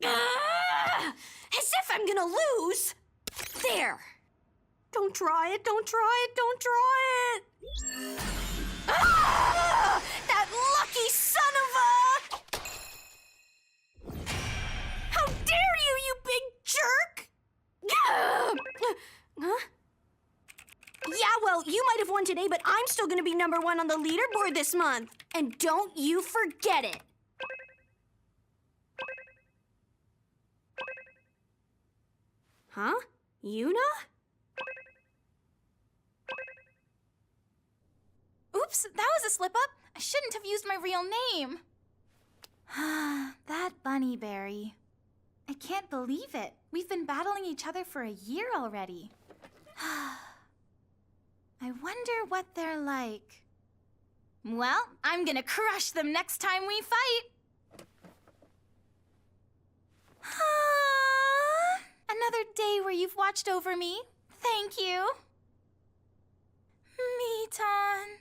As if I'm gonna lose! There! Don't try it, don't try it, don't try it! Ah! That lucky son of a... How dare you, you big jerk! Huh? Yeah, well, you might have won today, but I'm still gonna be #1 on the leaderboard this month. And don't you forget it. Huh? Yuna? Oops, that was a slip-up. I shouldn't have used my real name. That bunny berry. I can't believe it. We've been battling each other for a year already. I wonder what they're like. Well, I'm gonna crush them next time we fight. Another day where you've watched over me. Thank you. Miton.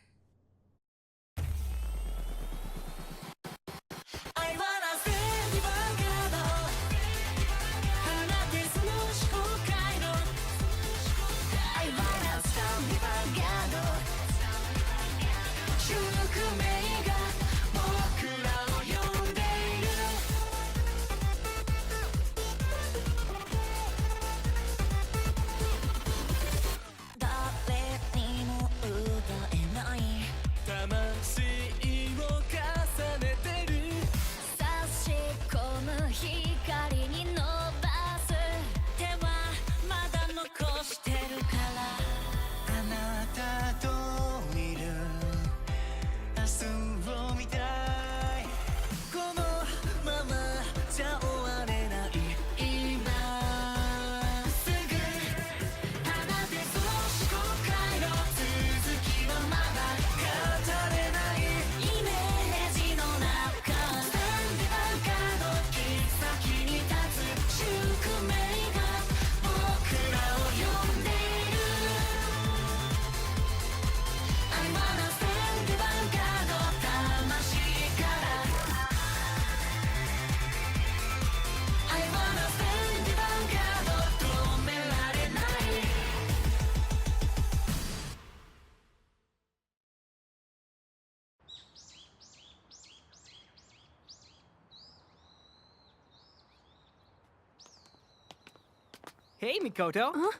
Hey, Mikoto. Huh?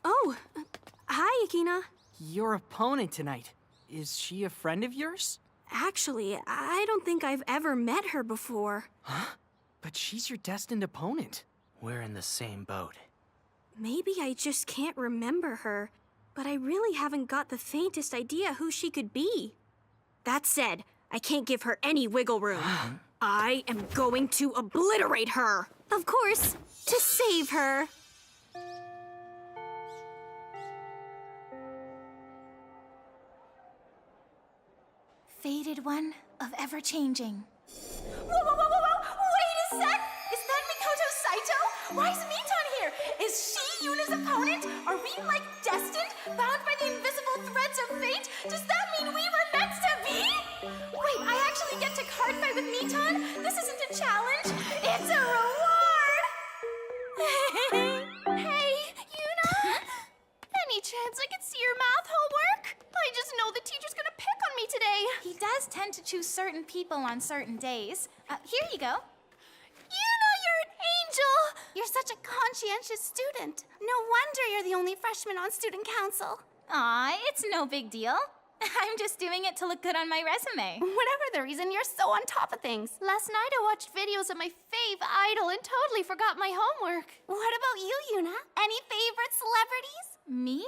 Oh, hi, Akina. Your opponent tonight. Is she a friend of yours? Actually, I don't think I've ever met her before. Huh? But she's your destined opponent. We're in the same boat. Maybe I just can't remember her, but I really haven't got the faintest idea who she could be. That said, I can't give her any wiggle room. I am going to obliterate her. Of course, to save her. Fated one of ever-changing. Whoa! Wait a sec! Is that Mikoto Saito? Why is Miton here? Is she Yuna's opponent? Are we, like, destined? Bound by the invisible threads of fate? Does that mean we were meant to be? Wait, I actually get to cardfight with Miton? This isn't a challenge. It's a reward! Hey, Yuna? Any chance I could see your math homework? I just know the teacher's gonna pick on me today. He does tend to choose certain people on certain days. Here you go. Yuna, you're an angel! You're such a conscientious student. No wonder you're the only freshman on student council. Aw, it's no big deal. I'm just doing it to look good on my resume. Whatever the reason, you're so on top of things. Last night I watched videos of my fave idol and totally forgot my homework. What about you, Yuna? Any favorite celebrities? Me?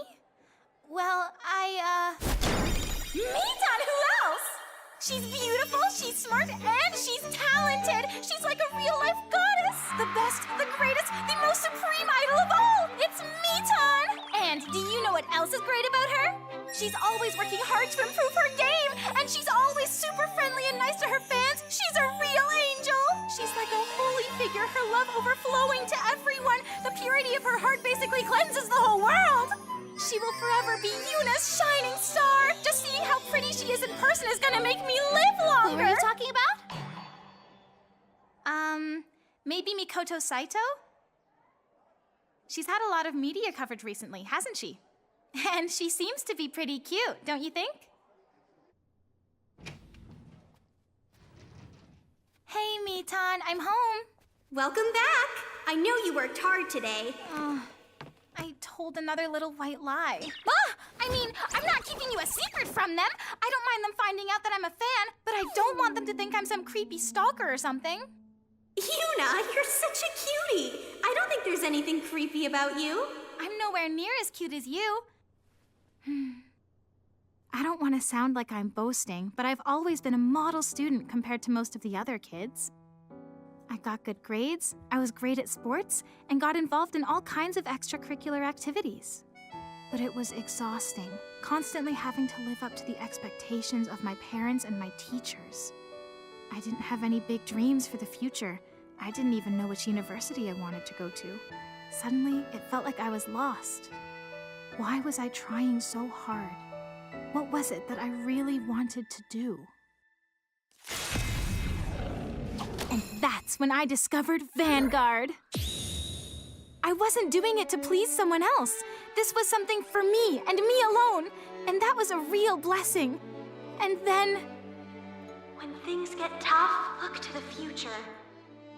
Well, Miton, who else? She's beautiful, she's smart, and she's talented. She's like a real-life goddess. The best, the greatest, the most supreme idol of all. It's Miton! And do you know what else is great about her? She's always working hard to improve her game, and she's always super friendly and nice to her fans. She's a real angel. She's like a holy figure, her love overflowing to everyone. The purity of her heart basically cleanses the whole world. She will forever be Yuna's shining star. Just seeing how pretty she is in person is gonna make me live longer. Who are you talking about? Maybe Mikoto Saito? She's had a lot of media coverage recently, hasn't she? And she seems to be pretty cute, don't you think? Hey, Miton, I'm home. Welcome back. I know you worked hard today. I told another little white lie. I mean, I'm not keeping you a secret from them. I don't mind them finding out that I'm a fan, but I don't want them to think I'm some creepy stalker or something. Yuna, you're such a cutie. I don't think there's anything creepy about you. I'm nowhere near as cute as you. I don't want to sound like I'm boasting, but I've always been a model student compared to most of the other kids. I got good grades, I was great at sports, and got involved in all kinds of extracurricular activities. But it was exhausting, constantly having to live up to the expectations of my parents and my teachers. I didn't have any big dreams for the future. I didn't even know which university I wanted to go to. Suddenly, it felt like I was lost. Why was I trying so hard? What was it that I really wanted to do? And that's when I discovered Vanguard. I wasn't doing it to please someone else. This was something for me and me alone, and that was a real blessing. And then... When things get tough, look to the future.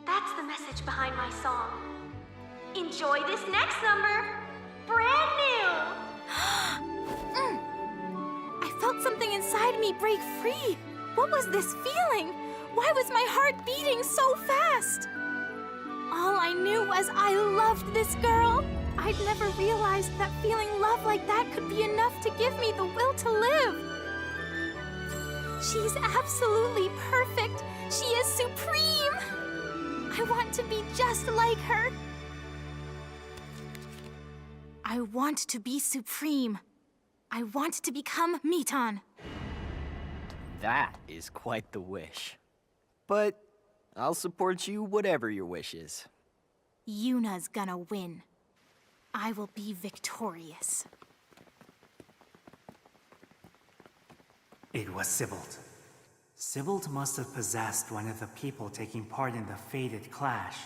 That's the message behind my song. Enjoy this next number. Brand new! I felt something inside me break free. What was this feeling? Why was my heart beating so fast? All I knew was I loved this girl. I'd never realized that feeling love like that could be enough to give me the will to live. She's absolutely perfect. She is supreme. I want to be just like her. I want to be supreme. I want to become Miton. That is quite the wish. But I'll support you whatever your wish is. Yuna's gonna win. I will be victorious. It was Sybilt. Sybilt must have possessed one of the people taking part in the fated clash.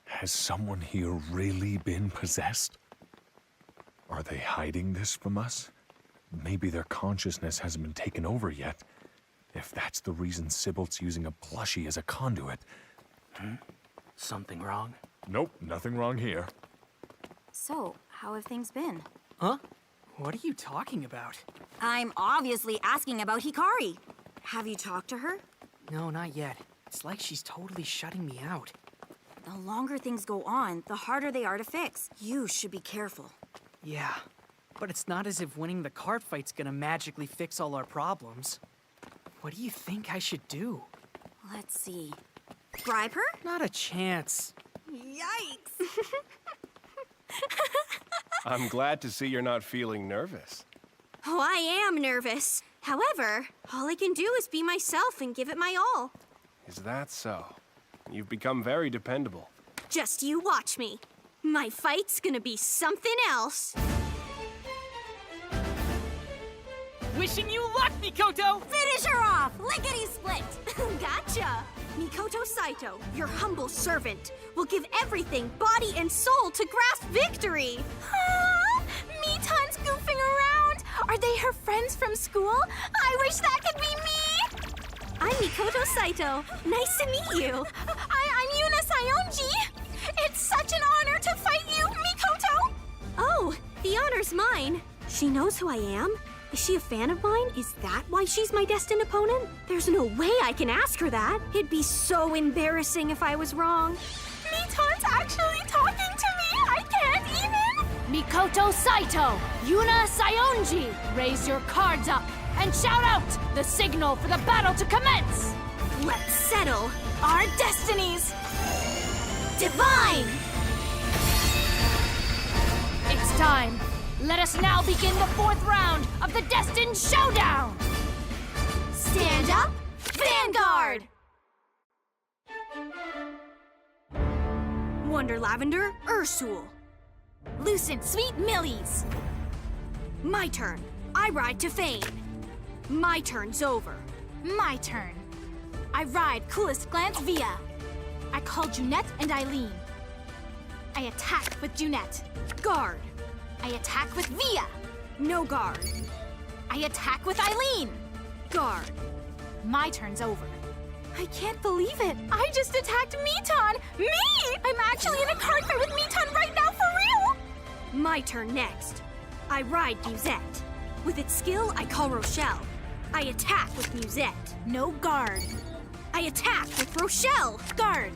Has someone here really been possessed? Are they hiding this from us? Maybe their consciousness hasn't been taken over yet. If that's the reason Sybilt's using a plushie as a conduit. Something wrong? Nope, nothing wrong here. So, how have things been? Huh? What are you talking about? I'm obviously asking about Hikari. Have you talked to her? No, not yet. It's like she's totally shutting me out. The longer things go on, the harder they are to fix. You should be careful. Yeah, but it's not as if winning the card fight's gonna magically fix all our problems. What do you think I should do? Let's see. Bribe her? Not a chance. Yikes! I'm glad to see you're not feeling nervous. Oh, I am nervous. However, all I can do is be myself and give it my all. Is that so? You've become very dependable. Just you watch me. My fight's gonna be something else. Wishing you luck, Mikoto! Finish her off! Lickety-split! Gotcha! Mikoto Saito, your humble servant, will give everything, body and soul, to grasp victory! Miton's goofing around! Are they her friends from school? I wish that could be me! I'm Mikoto Saito. Nice to meet you. I'm Yuna Sayonji! It's such an honor to fight you, Mikoto! Oh, the honor's mine. She knows who I am? Is she a fan of mine? Is that why she's my destined opponent? There's no way I can ask her that. It'd be so embarrassing if I was wrong. Miton's actually talking to me! I can't even! Mikoto Saito, Yuna Sayonji, raise your cards up and shout out the signal for the battle to commence! Let's settle Our destinies! divine! It's time. Let us now begin the 4th round of the Destined Showdown! Stand up, Vanguard! Wonder Lavender, Ursul. Lucent Sweet Millies! My turn. I ride to fame. My turn's over. My turn. I ride Coolest Glance Via. I call Junette and Eileen. I attack with Junette. Guard. I attack with Via. No guard. I attack with Eileen. Guard. My turn's over. I can't believe it. I just attacked Miton. Me! I'm actually in a card fight with Miton right now for real. My turn next. I ride Musette. With its skill, I call Rochelle. I attack with Musette. No guard. I attack with Rochelle. Guard.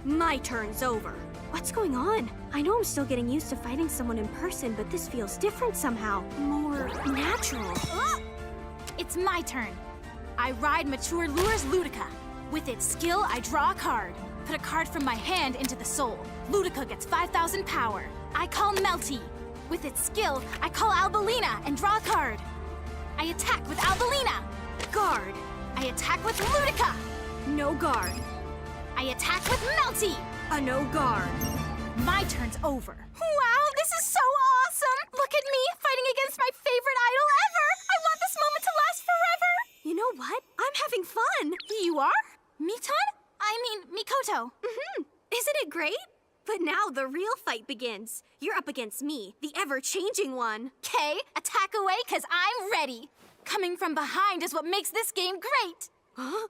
My turn's over. What's going on? I know I'm still getting used to fighting someone in person, but this feels different somehow. More natural. It's my turn. I ride Mature Lure's Ludica. With its skill, I draw a card. Put a card from my hand into the soul. Ludica gets 5,000 power. I call Melty. With its skill, I call Albelina and draw a card. I attack with Albelina. Guard. I attack with Ludica. No guard. I attack with Melty. A no guard. My turn's over. Wow, this is so awesome! Look at me, fighting against my favorite idol ever! I want this moment to last forever! You know what? I'm having fun. You are? Miton? I mean, Mikoto. Isn't it great? But now the real fight begins. You're up against me, the ever-changing one. Okay, attack away, cause I'm ready. Coming from behind is what makes this game great. Huh?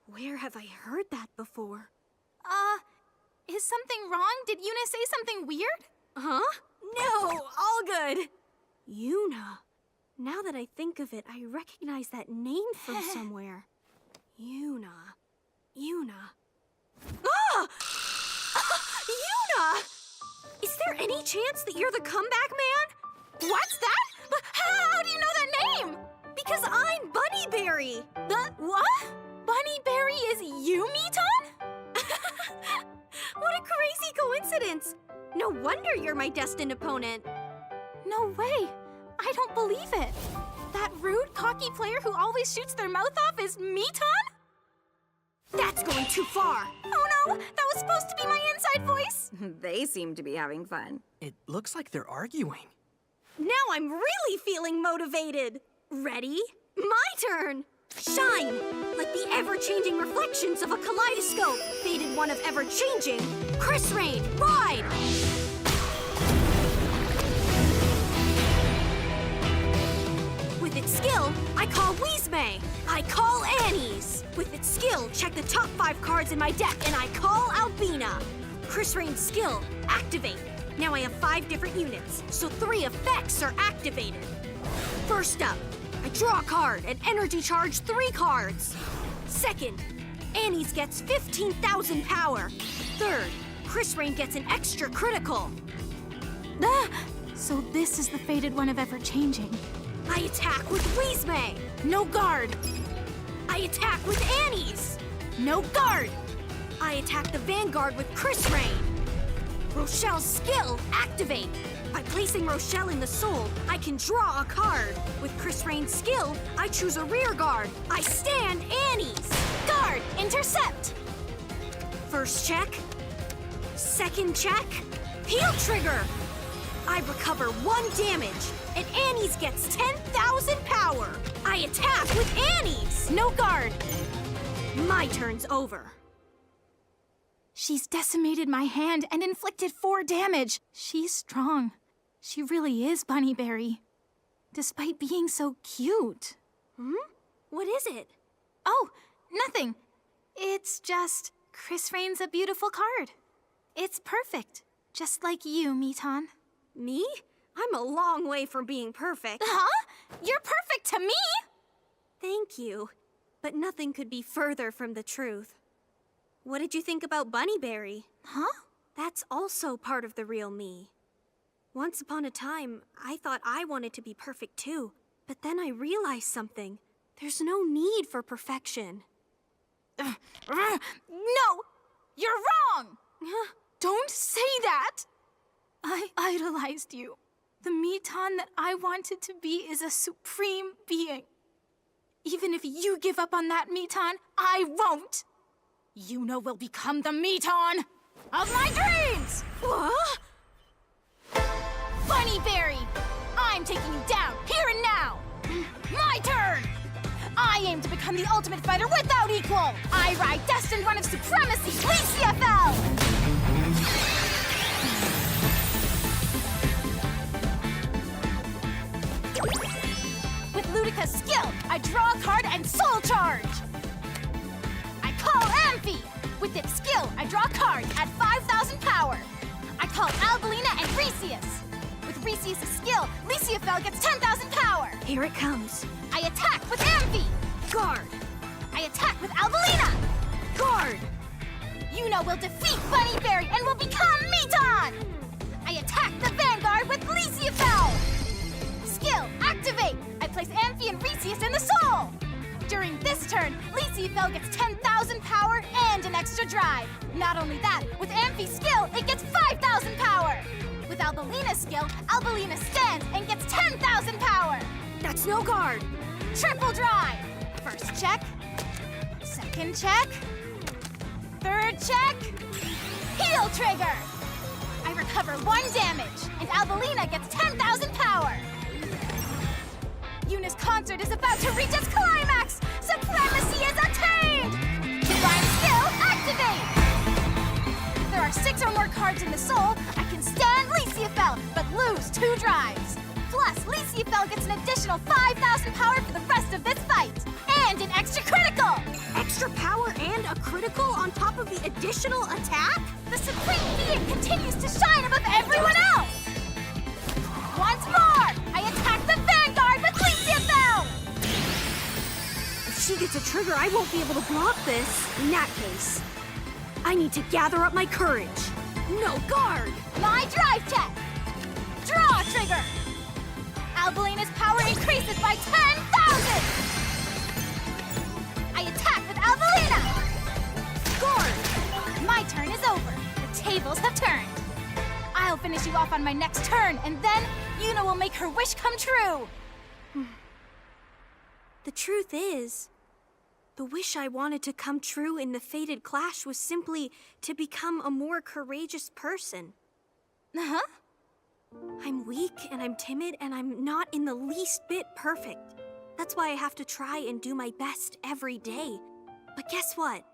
Where have I heard that before? Is something wrong? Did Yuna say something weird? Huh? No, all good. Yuna. Now that I think of it, I recognize that name from somewhere. Yuna. Yuna. Ah! Yuna! Is there any chance that you're the comeback man? What's that? But how do you know that name? Because I'm Bunnyberry. What? Bunnyberry is you, Miton? What a crazy coincidence! No wonder you're my destined opponent. No way. I don't believe it. That rude, cocky player who always shoots their mouth off is Miton? That's going too far. Oh no, that was supposed to be my inside voice. They seem to be having fun. It looks like they're arguing. Now I'm really feeling motivated. Ready? My turn. Shine! Like the ever-changing reflections of a kaleidoscope. Faded one of ever-changing. Chris Rain, ride! With its skill, I call Weezmay. I call Annie's. With its skill, check the top 5 cards in my deck, and I call Albina. Chris Rain's skill, activate. Now I have 5 different units, so 3 effects are activated. First up, I draw a card and energy charge 3 cards. Second, Annie's gets 15,000 power. Third, Chris Rain gets an extra critical. So this is the faded one of ever-changing. I attack with Weezmay. No guard. I attack with Annie's. No guard. I attack the Vanguard with Chris Rain. Rochelle's skill, activate. By placing Rochelle in the soul, I can draw a card. With Chris Rain's skill, I choose a rear guard. I stand Annie's. Guard, intercept. First check. Second check. Heal trigger. I recover 1 damage, and Annie's gets 10,000 power. I attack with Annie's. No guard. My turn's over. She's decimated my hand and inflicted 4 damage. She's strong. She really is Bunnyberry. Despite being so cute. What is it? Oh, nothing. It's just Chris Rain's a beautiful card. It's perfect. Just like you, Miton. Me? I'm a long way from being perfect. Huh? You're perfect to me! Thank you. But nothing could be further from the truth. What did you think about Bunnyberry? Huh? That's also part of the real me. Once upon a time, I thought I wanted to be perfect too. But then I realized something. There's no need for perfection. No! You're wrong! Don't say that! I idolized you. The Miton that I wanted to be is a supreme being. Even if you give up on that Miton, I won't! Yuna will become the Miton of my dreams! What? Bunnyberry! I'm taking you down, here and now! My turn! I aim to become the ultimate fighter without equal! I ride Destined One of Supremacy, please CFL! call Albelina and Resius. With Resius' skill, Lisiafel gets 10,000 power. Here it comes. I attack with Amphi. Guard! I attack with Albelina. Guard! Yuna will defeat Bunny Berry and will become Meton. I attack the Vanguard with Lisiafel. Skill, activate. I place Amphi and Resius in the soul. During this turn, Lisiafel gets 10,000 power and an extra drive. Not only that, with Amphi's skill, it gets 5,000 power. With Albelina's skill, Albelina stands and gets 10,000 power. That's no guard! Triple drive. First check. Second check. Third check. Heal trigger. I recover 1 damage, and Albelina gets 10,000 power. Yuna's concert is about to reach its climax! Supremacy is attained! Divine skill, activate! If there are 6 or more cards in the soul, I can stand Lisiafel, but lose 2 drives. Plus, Lisiafel gets an additional 5,000 power for the rest of this fight. And an extra critical! Extra power and a critical on top of the additional attack? The Supreme Being continues to shine above everyone else! Once more, I attack the Vanguard with Lisiafel! If she gets a trigger, I won't be able to block this. In that case, I need to gather up my courage. No guard! My drive check! Draw trigger! Albelina's power increases by 10,000! I attack with Albelina! Guard! My turn is over. The tables have turned. I'll finish you off on my next turn, and then Yuna will make her wish come true. The truth is, the wish I wanted to come true in the fated clash was simply to become a more courageous person. Uh-huh. I'm weak and I'm timid and I'm not in the least bit perfect. That's why I have to try and do my best every day. But guess what?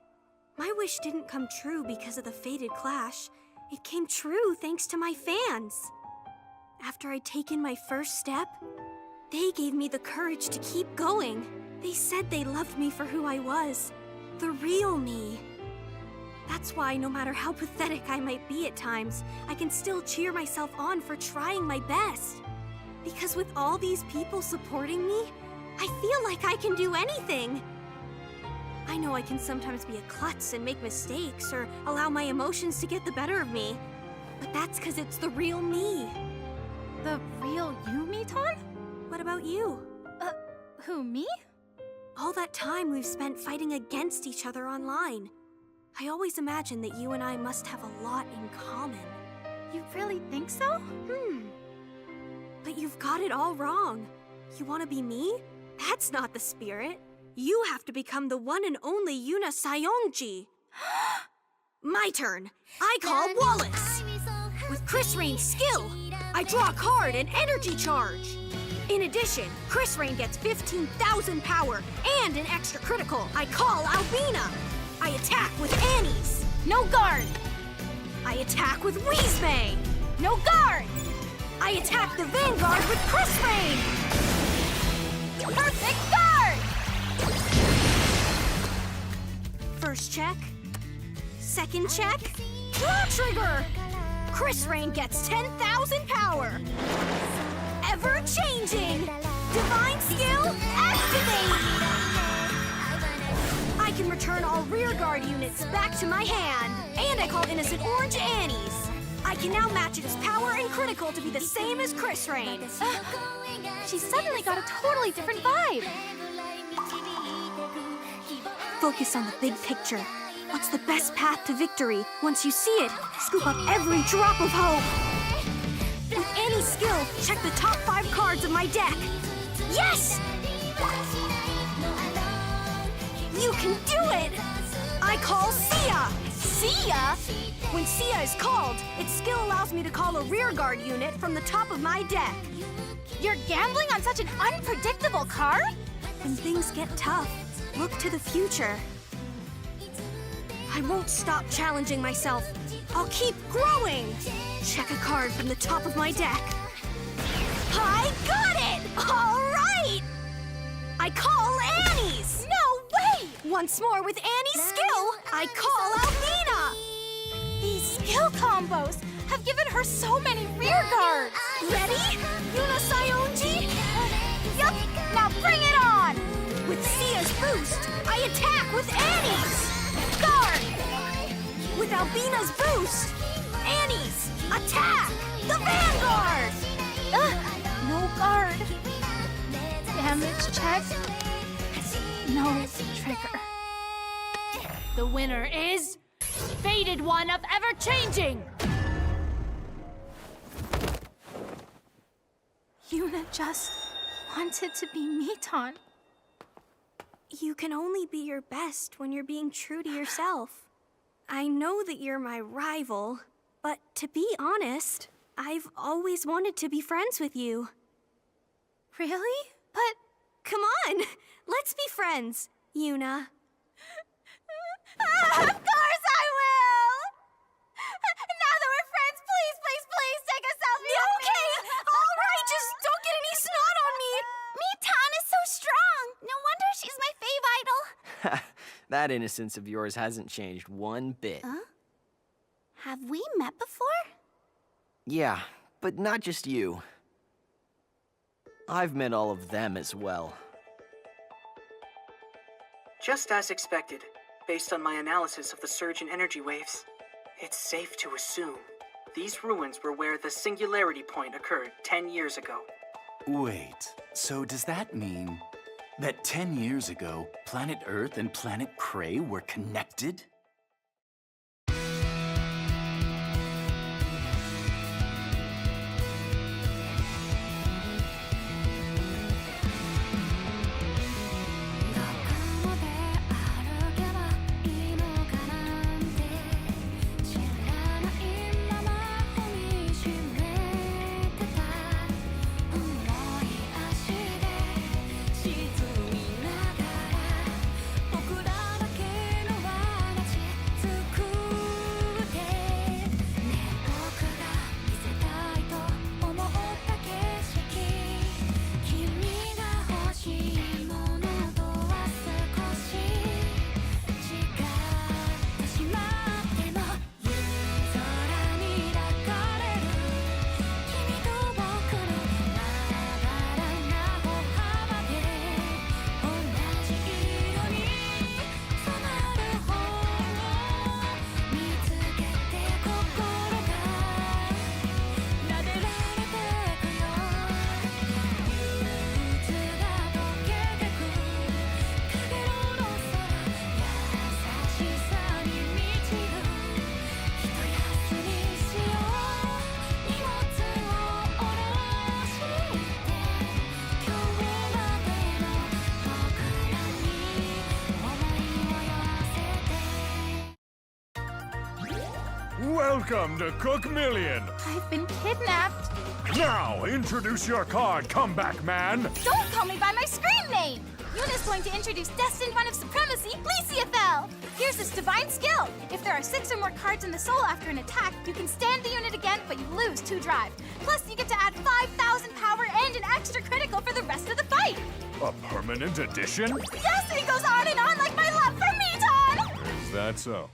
My wish didn't come true because of the fated clash. It came true thanks to my fans. After I'd taken my first step, they gave me the courage to keep going. They said they loved me for who I was, the real me. That's why, no matter how pathetic I might be at times, I can still cheer myself on for trying my best. Because with all these people supporting me, I feel like I can do anything. I know I can sometimes be a klutz and make mistakes or allow my emotions to get the better of me. But that's because it's the real me. The real you, Meton? What about you? Who, me? All that time we've spent fighting against each other online. I always imagine that you and I must have a lot in common. You really think so? But you've got it all wrong. You want to be me? That's not the spirit. You have to become the one and only Yuna Sayongji. My turn. I call Wallace. With Chris Rain's skill, I draw a card and energy charge. In addition, Chris Rain gets 15,000 power and an extra critical. I call Albina. I attack with Annie's. No guard! I attack with Weezmay. No guard! I attack the Vanguard with Chris Rain. Perfect guard! First check. Second check. Draw trigger! Chris Rain gets 10,000 power. Ever-changing! Divine skill, activate! I can return all rearguard units back to my hand. And I call Innocent Orange Annie's. I can now match its power and critical to be the same as Chris Rain. She suddenly got a totally different vibe. Focus on the big picture. What's the best path to victory? Once you see it, scoop up every drop of hope. With Annie's skill, check the top 5 cards of my deck. Yes! You can do it! I call Sia! Sia? When Sia is called, its skill allows me to call a rearguard unit from the top of my deck. You're gambling on such an unpredictable card? When things get tough, look to the future. I won't stop challenging myself. I'll keep growing. Check a card from the top of my deck. I got it! All right! I call Annie's! No way! Once more with Annie's skill, I call Albina! These skill combos have given her so many rear guards. Ready? Yuna Saionji? Yup, now bring it on! With Sia's boost, I attack with Annie's! Guard! With Albina's boost, Annie's attack! The Vanguard! No guard. Damage check. No trigger. The winner is Fated One of Ever-Changing! Yuna just wanted to be Miton. You can only be your best when you're being true to yourself. I know that you're my rival, but to be honest, I've always wanted to be friends with you. Really? But Come on, let's be friends, Yuna. of course I will! Now that we're friends, please, please, please take a selfie with me! Okay, all right, just don't get any snot on me! Miton is so strong! No wonder she's my fave idol! That innocence of yours hasn't changed one bit. Have we met before? Yeah, but not just you. I've met all of them as well. Just as expected, based on my analysis of the surge in energy waves, it's safe to assume these ruins were where the singularity point occurred 10 years ago. Wait, so does that mean that 10 years ago, planet Earth and planet Cray were connected? Welcome to Cook Million. I've been kidnapped. Now, introduce your card, comeback man. Don't call me by my screen name! Yuna's going to introduce Destined One of Supremacy, Leciathel! Here's this divine skill. If there are 6 or more cards in the soul after an attack, you can stand the unit again, but you lose 2 drive. Plus, you get to add 5,000 power and an extra critical for the rest of the fight. A permanent addition? Yes, it goes on and on like my love for Miton! Is that so?